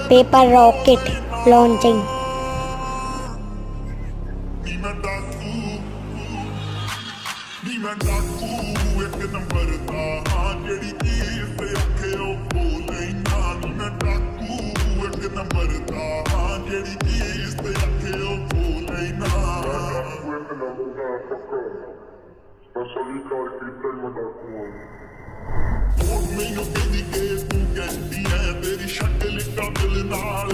paper rocket launching. ਮੈਨੂੰ ਕਹਿੰਦੀ ਕਿ ਤੂੰ ਕਹਿੰਦੀ ਐ ਤੇਰੀ ਸ਼ਕਲ ਕਾਬਲ ਨਾਲ